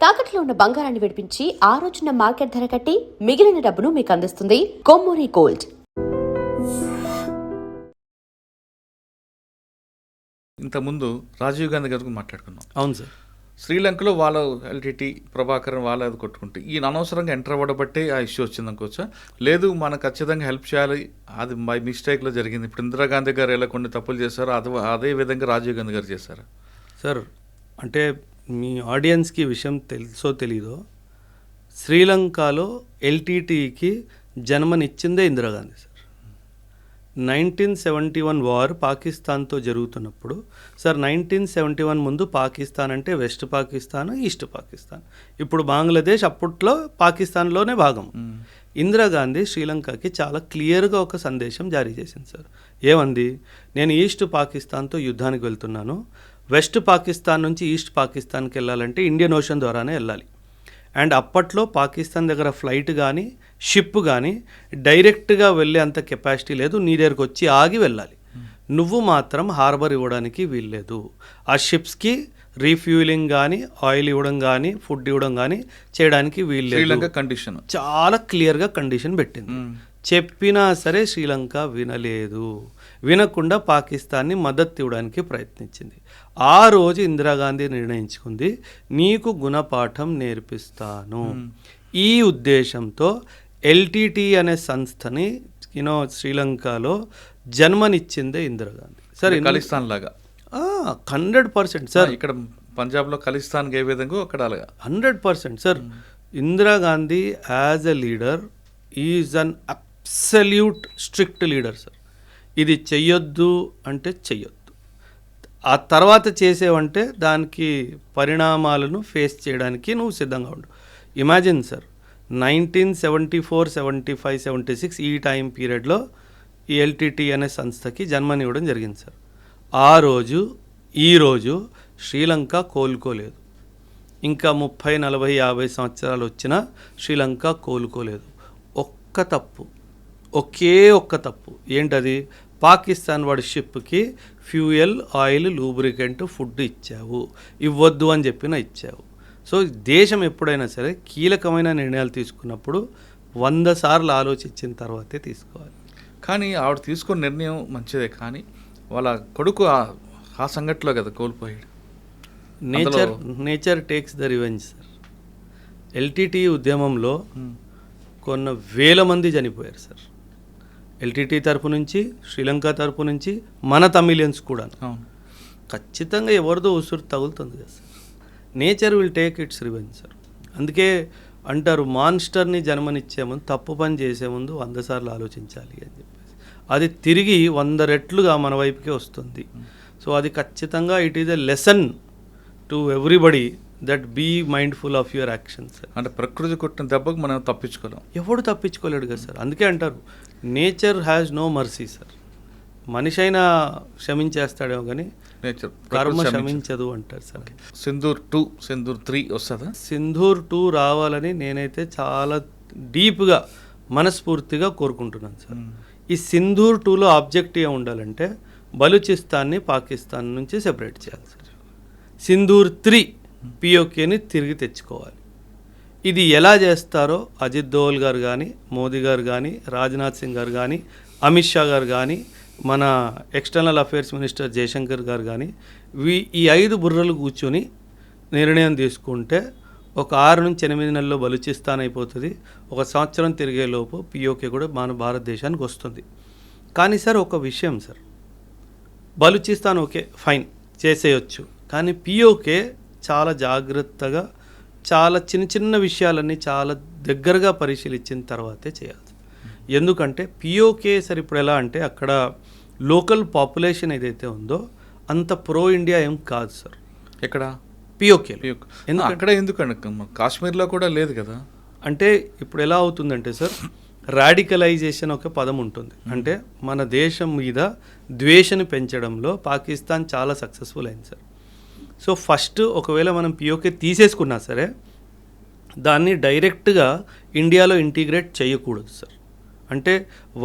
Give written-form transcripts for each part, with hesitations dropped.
తాకట్లో ఉన్న బంగారాన్ని విడిపించి ఆ రోజున మార్కెట్ ధర కట్టి మిగిలిన డబ్బును మీకు అందిస్తుంది కొమ్మూరి గోల్డ్. ఇంతకుముందు రాజీవ్ గాంధీ గారికి మాట్లాడుకున్నాం. అవును సార్. శ్రీలంకలో వాళ్ళ ఎల్టీటీ ప్రభాకరన్ వాళ్ళ అది కొట్టుకుంటే ఈయన అనవసరంగా ఎంటర్ అవ్వడబట్టే ఆ ఇష్యూ వచ్చింది అనుకోవచ్చా? లేదు మనం ఖచ్చితంగా హెల్ప్ చేయాలి, అది బై మిస్టేక్లో జరిగింది. ఇప్పుడు ఇందిరాగాంధీ గారు ఎలా కొన్ని తప్పులు చేశారో అదే విధంగా రాజీవ్ గాంధీ గారు చేశారు సార్. అంటే మీ ఆడియన్స్కి విషయం తెలుసో తెలీదో, శ్రీలంకలో ఎల్టీటీకి జన్మనిచ్చిందే ఇందిరాగాంధీ సార్. 1971 వార్ పాకిస్తాన్తో జరుగుతున్నప్పుడు సార్, 1971 ముందు పాకిస్తాన్ అంటే వెస్ట్ పాకిస్తాన్, ఈస్ట్ పాకిస్తాన్. ఇప్పుడు బంగ్లాదేశ్ అప్పట్లో పాకిస్తాన్లోనే భాగం. ఇందిరాగాంధీ శ్రీలంకకి చాలా క్లియర్గా ఒక సందేశం జారీ చేసింది సార్. ఏమంది? నేను ఈస్ట్ పాకిస్తాన్తో యుద్ధానికి వెళ్తున్నాను, వెస్ట్ పాకిస్తాన్ నుంచి ఈస్ట్ పాకిస్తాన్కి వెళ్ళాలంటే ఇండియన్ ఓషన్ ద్వారానే వెళ్ళాలి. అండ్ అప్పట్లో పాకిస్తాన్ దగ్గర ఫ్లైట్ కానీ షిప్ కానీ డైరెక్ట్గా వెళ్ళే అంత కెపాసిటీ లేదు, నీ దగ్గరకు వచ్చి ఆగి వెళ్ళాలి. నువ్వు మాత్రం హార్బర్ ఇవ్వడానికి వీల్లేదు. ఆ షిప్స్కి రీఫ్యూలింగ్ కానీ ఆయిల్ ఇవ్వడం కానీ ఫుడ్ ఇవ్వడం కానీ చేయడానికి వీల్లేదు. కండిషన్ చాలా క్లియర్గా కండిషన్ పెట్టింది. చెప్పినా సరే శ్రీలంక వినలేదు. వినకుండా పాకిస్తాన్ని మద్దతు ఇవ్వడానికి ప్రయత్నించింది. ఆ రోజు ఇందిరాగాంధీ నిర్ణయించుకుంది, నీకు గుణపాఠం నేర్పిస్తాను. ఈ ఉద్దేశంతో ఎల్టీటీ అనే సంస్థని శ్రీలంకలో జన్మనిచ్చిందే ఇందిరాగాంధీ సార్. ఖలిస్తాన్ లాగా 100% సార్. ఇక్కడ పంజాబ్లో ఖలిస్తాన్ ఏ విధంగా అక్కడ అలాగా 100% sir. Indira Gandhi as a leader is an absolute strict leader sir. ఇది చెయ్యొద్దు అంటే చెయ్యొద్దు, ఆ తర్వాత చేసేవంటే దానికి పరిణామాలను ఫేస్ చేయడానికి నువ్వు సిద్ధంగా ఉండు. ఇమాజిన్ సార్, 1974, 75, 76 ఈ టైం పీరియడ్లో ఈ ఎల్టీటీ అనే సంస్థకి జన్మనివ్వడం జరిగింది సార్. ఆ రోజు ఈరోజు శ్రీలంక కోలుకోలేదు. ఇంకా 30, 40, 50 సంవత్సరాలు వచ్చినా శ్రీలంక కోలుకోలేదు. ఒకే ఒక్క తప్పు ఏంటది? పాకిస్తాన్ వాడి షిప్కి ఫ్యూయల్, ఆయిల్, లూబ్రికెంట్, ఫుడ్ ఇచ్చావు, ఇవ్వద్దు అని చెప్పినా ఇచ్చావు. సో దేశం ఎప్పుడైనా సరే కీలకమైన నిర్ణయాలు తీసుకున్నప్పుడు 100 సార్లు ఆలోచించిన తర్వాతే తీసుకోవాలి. కానీ ఆవిడ తీసుకున్న నిర్ణయం మంచిదే, కానీ వాళ్ళ కొడుకు ఆ సంఘటనలో కదా కోల్పోయాడు. Nature takes the revenge sir. LTT ఉద్యమంలో కొన్న వేల మంది చనిపోయారు సార్. ఎల్టీటీ తరపు నుంచి, శ్రీలంక తరపు నుంచి, మన తమిళియన్స్ కూడా. ఖచ్చితంగా ఎవరిదో ఉసురు తగులుతుంది కదా sir. Nature will take its revenge sir. అందుకే అంటారు, మాన్స్టర్ని జన్మనిచ్చే ముందు, తప్పు పని చేసే ముందు 100 సార్లు ఆలోచించాలి అని చెప్పేసి. అది తిరిగి 100 రెట్లుగా మన వైపుకే వస్తుంది. సో అది ఖచ్చితంగా it is a lesson to everybody that be mindful of your actions. అంటే ప్రకృతి కొట్టిన దెబ్బకు మనం తప్పించుకోలేం, ఎవడు తప్పించుకోలేడు కదా సార్. అందుకే అంటారు, nature has no mercy sir. మనిషి అయినా క్షమించేస్తాడేమో కానీ నేచర్ కర్మ క్షమించదు అంటారు సార్. సింధూర్ 2, సింధూర్ 3 వస్తుందా? సింధూర్ 2 రావాలని నేనైతే చాలా డీప్గా మనస్ఫూర్తిగా కోరుకుంటున్నాను సార్. ఈ సింధూర్ 2లో ఆబ్జెక్టివ్ ఉండాలంటే బలూచిస్తాన్ని పాకిస్తాన్ నుంచి సెపరేట్ చేయాలి సార్. సింధూర్ 3 పిఓకేని తిరిగి తెచ్చుకోవాలి. ఇది ఎలా చేస్తారో అజిత్ దోవల్ గారు కానీ, మోదీ గారు కానీ, రాజ్నాథ్ సింగ్ గారు కానీ, అమిత్ షా గారు కానీ, మన ఎక్స్టర్నల్ అఫైర్స్ మినిస్టర్ జయశంకర్ గారు కానీ, ఈ 5 బుర్రలు కూర్చొని నిర్ణయం తీసుకుంటే ఒక 6 నుంచి 8 నెలల్లో బలూచిస్తాన్ అయిపోతుంది. 1 సంవత్సరం తిరిగేలోపు పిఓకే కూడా మన భారతదేశానికి వస్తుంది. కానీ సార్ ఒక విషయం సార్, బలూచిస్తాన్ ఓకే ఫైన్ చేసేయచ్చు, కానీ పిఓకే చాలా జాగ్రత్తగా, చాలా చిన్న చిన్న విషయాలన్నీ చాలా దగ్గరగా పరిశీలించిన తర్వాతే చేయాలి. ఎందుకంటే పిఓకే సార్ ఇప్పుడు ఎలా అంటే అక్కడ లోకల్ పాపులేషన్ ఏదైతే ఉందో అంత ప్రో ఇండియా ఏం కాదు సార్. ఎక్కడ? పిఓకే. అక్కడ ఎందుకండి? కాశ్మీర్లో కూడా లేదు కదా. అంటే ఇప్పుడు ఎలా అవుతుందంటే సార్, రాడికలైజేషన్ ఒక పదం ఉంటుంది. అంటే మన దేశం మీద ద్వేషను పెంచడంలో పాకిస్తాన్ చాలా సక్సెస్ఫుల్ అయింది సార్. సో ఫస్ట్ ఒకవేళ మనం పిఓకే తీసేసుకున్నా సరే దాన్ని డైరెక్ట్గా ఇండియాలో ఇంటిగ్రేట్ చేయకూడదు సార్. అంటే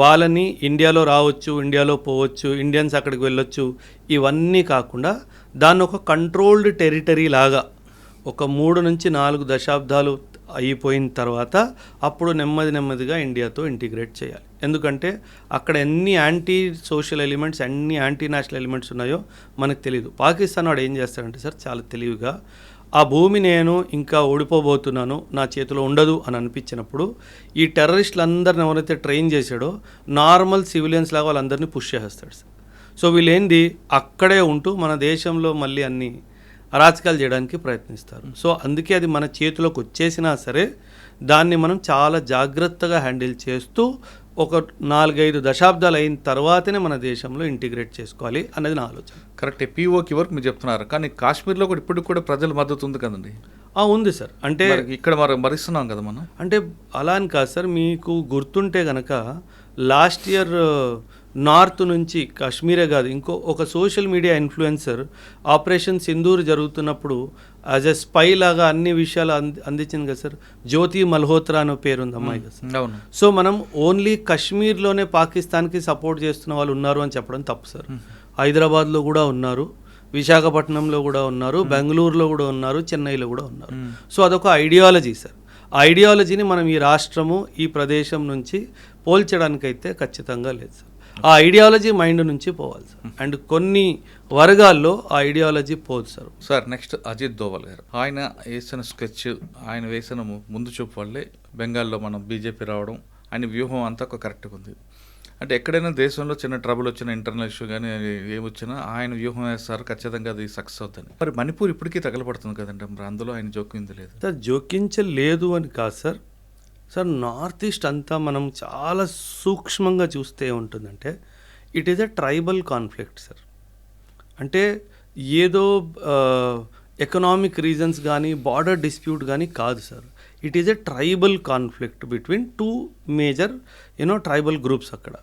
వాళ్ళని ఇండియాలో రావచ్చు, ఇండియాలో పోవచ్చు, ఇండియన్స్ అక్కడికి వెళ్ళొచ్చు, ఇవన్నీ కాకుండా దాన్ని ఒక కంట్రోల్డ్ టెరిటరీ లాగా ఒక 3 నుంచి 4 దశాబ్దాలు అయిపోయిన తర్వాత అప్పుడు నెమ్మదిగా ఇండియాతో ఇంటిగ్రేట్ చేయాలి. ఎందుకంటే అక్కడ ఎన్ని యాంటీ సోషల్ ఎలిమెంట్స్, ఎన్ని యాంటీ నేషనల్ ఎలిమెంట్స్ ఉన్నాయో మనకు తెలియదు. పాకిస్తాన్ వాడు ఏం చేస్తాడంటే సార్, చాలా తెలివిగా ఆ భూమి నేను ఇంకా ఓడిపోబోతున్నాను, నా చేతిలో ఉండదు అని అనిపించినప్పుడు ఈ టెర్రరిస్టులందరిని ఎవరైతే ట్రైన్ చేశాడో నార్మల్ సివిలియన్స్ లాగా వాళ్ళందరినీ పుష్ చేసేస్తాడు సార్. సో వీళ్ళేంది అక్కడే ఉంటూ మన దేశంలో మళ్ళీ అన్ని అరాచకాలు చేయడానికి ప్రయత్నిస్తారు. సో అందుకే అది మన చేతిలోకి వచ్చేసినా సరే దాన్ని మనం చాలా జాగ్రత్తగా హ్యాండిల్ చేస్తూ ఒక 4-5 దశాబ్దాలు అయిన తర్వాతనే మన దేశంలో ఇంటిగ్రేట్ చేసుకోవాలి అనేది నా ఆలోచన. కరెక్ట్. పీఓకి వరకు మీరు చెప్తున్నారు, కానీ కాశ్మీర్లో కూడా ఇప్పటికి కూడా ప్రజల మద్దతు ఉంది కదండి. ఉంది సార్. అంటే ఇక్కడ మరిస్తున్నాం కదా మనం. అంటే అలా అని కాదు సార్, మీకు గుర్తుంటే కనుక లాస్ట్ ఇయర్ నార్త్ నుంచి కాశ్మీరే కాదు ఒక social media influencer operation Sindoor జరుగుతున్నప్పుడు యాజ్ ఎ స్పై లాగా అన్ని విషయాలు అందించింది కదా సార్. జ్యోతి మల్హోత్రా అనే పేరు ఉంది అమ్మాయి కదా సార్. అవును. సో మనం ఓన్లీ కశ్మీర్లోనే పాకిస్తాన్కి సపోర్ట్ చేస్తున్న వాళ్ళు ఉన్నారు అని చెప్పడం తప్పు సార్. హైదరాబాద్లో కూడా ఉన్నారు, విశాఖపట్నంలో కూడా ఉన్నారు, బెంగళూరులో కూడా ఉన్నారు, చెన్నైలో కూడా ఉన్నారు. సో అదొక ఐడియాలజీ సార్. ఆ ఐడియాలజీని మనం ఈ రాష్ట్రము ఈ ప్రదేశం నుంచి పోల్చడానికైతే ఖచ్చితంగా లేదు సార్. ఆ ఐడియాలజీ మైండ్ నుంచి పోవాలి సార్. అండ్ కొన్ని వర్గాల్లో ఆ ఐడియాలజీ పోదు sir. Sir next Ajit Doval గారు, ఆయన వేసిన స్కెచ్, ఆయన వేసిన ముందు చూపు వల్లే బెంగాల్లో మనం బీజేపీ రావడం, ఆయన వ్యూహం అంతా ఒక కరెక్ట్గా ఉంది. అంటే ఎక్కడైనా దేశంలో చిన్న ట్రబుల్ వచ్చినా, ఇంటర్నల్ ఇష్యూ కానీ ఏమొచ్చినా ఆయన వ్యూహం వేస్తారు, ఖచ్చితంగా అది సక్సెస్ అవుతుంది. మరి మణిపూర్ ఇప్పటికీ తగలబడుతుంది కదండి, మరి అందులో ఆయన జోక్యం లేదు సార్. జోకించలేదు అని కాదు సార్. సార్ నార్త్ ఈస్ట్ అంతా మనం చాలా సూక్ష్మంగా చూస్తే ఉంటుందంటే it is a tribal conflict sir. అంటే ఏదో ఎకనామిక్ రీజన్స్ కానీ బార్డర్ డిస్ప్యూట్ కానీ కాదు sir. It is a tribal conflict between 2 major tribal groups. అక్కడ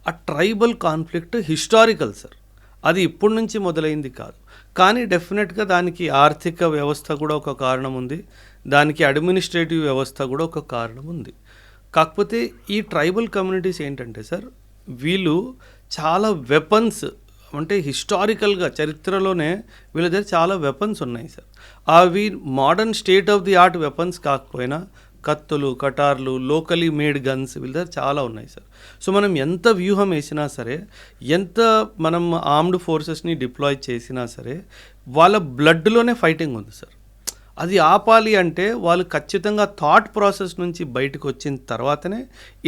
ఆ ట్రైబల్ కాన్ఫ్లిక్ట్ హిస్టారికల్ సార్. అది ఇప్పటి నుంచి మొదలైంది కాదు. కానీ డెఫినెట్గా దానికి ఆర్థిక వ్యవస్థ కూడా ఒక కారణం ఉంది, దానికి అడ్మినిస్ట్రేటివ్ వ్యవస్థ కూడా ఒక కారణం ఉంది. కాకపోతే ఈ ట్రైబల్ కమ్యూనిటీస్ ఏంటంటే సార్, వీళ్ళు చాలా వెపన్స్, అంటే హిస్టారికల్గా చరిత్రలోనే వీళ్ళ దగ్గర చాలా వెపన్స్ ఉన్నాయి సార్. అవి modern state of the art weapons కాకపోయినా కత్తులు, కటార్లు, లోకలీ మేడ్ గన్స్ వీళ్ళ దగ్గర చాలా ఉన్నాయి సార్. సో మనం ఎంత వ్యూహం వేసినా సరే, ఎంత మనం ఆర్మ్డ్ ఫోర్సెస్ని డిప్లాయ్ చేసినా సరే, వాళ్ళ బ్లడ్లోనే ఫైటింగ్ ఉంది సార్. అది ఆపాలి అంటే వాళ్ళు ఖచ్చితంగా థాట్ ప్రాసెస్ నుంచి బయటకు వచ్చిన తర్వాతనే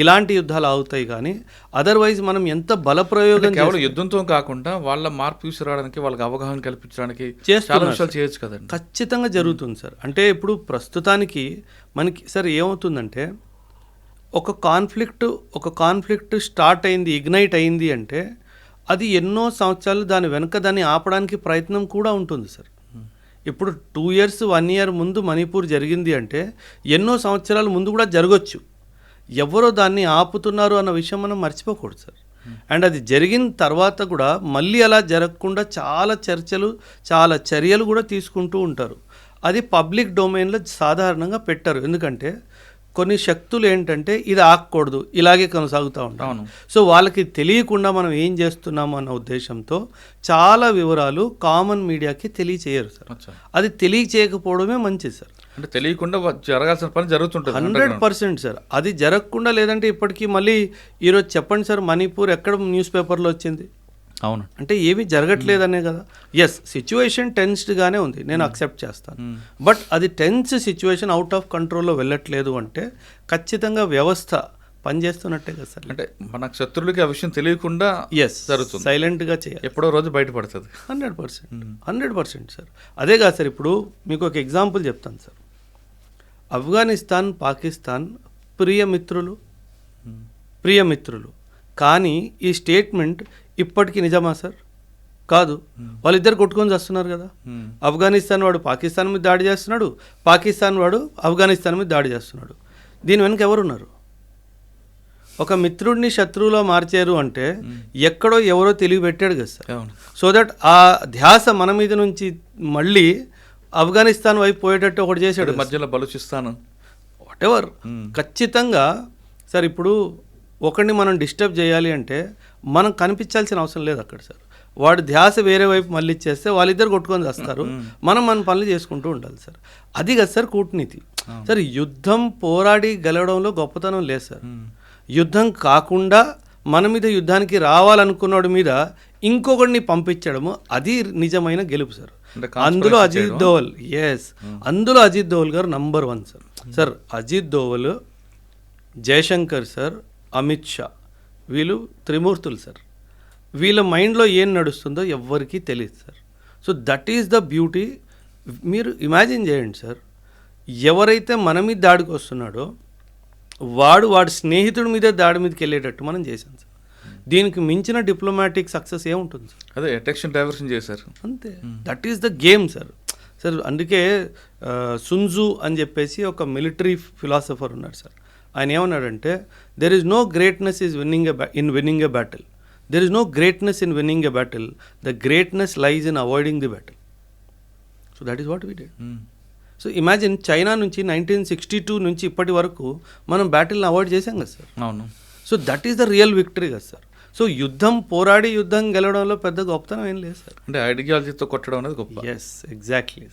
ఇలాంటి యుద్ధాలు అవుతాయి. కానీ అదర్వైజ్ మనం ఎంత బలప్రయోగం కేవలం యుద్ధంతో కాకుండా వాళ్ళ మార్పు తీసుకురావడానికి, వాళ్ళకి అవగాహన కల్పించడానికి చాలా విషయాలు చేయొచ్చు కదండి. ఖచ్చితంగా జరుగుతుంది సార్. అంటే ఇప్పుడు ప్రస్తుతానికి మనకి సార్ ఏమవుతుందంటే ఒక కాన్ఫ్లిక్ట్ స్టార్ట్ అయింది, ఇగ్నైట్ అయింది అంటే అది ఎన్నో సంవత్సరాలు దాని వెనుక దాన్ని ఆపడానికి ప్రయత్నం కూడా ఉంటుంది సార్. ఇప్పుడు 2 years 1 year ముందు మణిపూర్ జరిగింది అంటే ఎన్నో సంవత్సరాల ముందు కూడా జరగచ్చు. ఎవరో దాన్ని ఆపుతున్నారు అన్న విషయం మనం మర్చిపోకూడదు సార్. అండ్ అది జరిగిన తర్వాత కూడా మళ్ళీ అలా జరగకుండా చాలా చర్చలు, చాలా చర్యలు కూడా తీసుకుంటూ ఉంటారు. అది పబ్లిక్ డొమైన్లో సాధారణంగా పెట్టారు. ఎందుకంటే కొన్ని శక్తులు ఏంటంటే ఇది ఆగకూడదు, ఇలాగే కొనసాగుతూ ఉంటాం. సో వాళ్ళకి తెలియకుండా మనం ఏం చేస్తున్నాము అన్న ఉద్దేశంతో చాలా వివరాలు కామన్ మీడియాకి తెలియచేయరు సార్. అది తెలియచేయకపోవడమే మంచిది సార్. అంటే తెలియకుండా జరగాల్సిన పని జరుగుతుంటుంది 100% సార్. అది జరగకుండా లేదంటే ఇప్పటికీ మళ్ళీ ఈరోజు చెప్పండి సార్, మణిపూర్ ఎక్కడ న్యూస్ పేపర్లో వచ్చింది? అవును. అంటే ఏమీ జరగట్లేదనే కదా. ఎస్, సిచ్యువేషన్ టెన్స్డ్గానే ఉంది, నేను అక్సెప్ట్ చేస్తాను. బట్ అది టెన్స్ సిచ్యువేషన్ అవుట్ ఆఫ్ కంట్రోల్లో వెళ్ళట్లేదు అంటే ఖచ్చితంగా వ్యవస్థ పనిచేస్తున్నట్టే కదా సార్. అంటే మన శత్రువులకి ఆ విషయం తెలియకుండా జరుగుతుంది, సైలెంట్గా చేయాలి. ఎప్పుడో రోజు బయటపడుతుంది. 100% సార్. అదే కాదు సార్. ఇప్పుడు మీకు ఒక ఎగ్జాంపుల్ చెప్తాను సార్. ఆఫ్ఘనిస్తాన్, పాకిస్తాన్ ప్రియమిత్రులు. కానీ ఈ స్టేట్మెంట్ ఇప్పటికీ నిజమా సార్? కాదు. వాళ్ళిద్దరు కొట్టుకొని చేస్తున్నారు కదా. ఆఫ్ఘనిస్తాన్ వాడు పాకిస్తాన్ మీద దాడి చేస్తున్నాడు, పాకిస్తాన్ వాడు ఆఫ్ఘనిస్తాన్ మీద దాడి చేస్తున్నాడు. దీని వెనక ఎవరున్నారు? ఒక మిత్రుడిని శత్రువులో మార్చారు అంటే ఎక్కడో ఎవరో తెలివి పెట్టాడు కదా సార్. సో దట్ ఆ ధ్యాస మన మీద నుంచి మళ్ళీ ఆఫ్ఘనిస్తాన్ వైపు పోయేటట్టు ఒకటి చేశాడు, మధ్యలో బలూచిస్తాన్ వాట్ ఎవర్. ఖచ్చితంగా సార్ ఇప్పుడు ఒకరిని మనం డిస్టర్బ్ చేయాలి అంటే మనం కనిపించాల్సిన అవసరం లేదు అక్కడ సార్. వాడు ధ్యాస వేరే వైపు మళ్ళీ ఇచ్చేస్తే వాళ్ళిద్దరు కొట్టుకొని చేస్తారు, మనం మన పనులు చేసుకుంటూ ఉండాలి సార్. అది కదా సార్ కూటనీతి. సార్ యుద్ధం పోరాడి గెలవడంలో గొప్పతనం లేదు సార్. యుద్ధం కాకుండా మన మీద యుద్ధానికి రావాలనుకున్నాడు మీద ఇంకొకడిని పంపించడము అది నిజమైన గెలుపు సార్. అందులో అజిత్ దోవల్, అందులో అజిత్ దోవల్ గారు నంబర్ 1 సార్. సార్ అజిత్ దోవల్, జయశంకర్ సార్, అమిత్ షా, వీళ్ళు త్రిమూర్తులు సార్. వీళ్ళ మైండ్లో ఏం నడుస్తుందో ఎవ్వరికీ తెలియదు sir. So that is the beauty. మీరు ఇమాజిన్ చేయండి సార్, ఎవరైతే మన మీద దాడికి వస్తున్నాడో వాడి స్నేహితుడి మీద దాడి మీదకి వెళ్ళేటట్టు మనం చేసాం సార్. దీనికి మించిన డిప్లొమాటిక్ సక్సెస్ ఏముంటుంది సార్? అదే అటెన్షన్ డైవర్షన్ చేశారు అంతే. That is the game sir. Sir అందుకే సున్జు అని చెప్పేసి ఒక మిలిటరీ ఫిలాసఫర్ ఉన్నాడు సార్. ఆయన ఏమన్నాడంటే, there is no greatness is winning a battle, there is no greatness in winning a battle, the greatness lies in avoiding the battle. So that is what we did. So imagine, China నుంచి 1962 నుంచి ఇప్పటి వరకు మనం బ్యాటిల్ని avoid చేసాం కదా sir. అవును. So that is the real victory కదా sir. So పోరాడి యుద్ధం గెలవడంలో పెద్ద గొప్పతనం ఏం లేదు సార్. అంటే ఐడియాలజీతో కొట్టడం అనేది గొప్ప. Yes, exactly.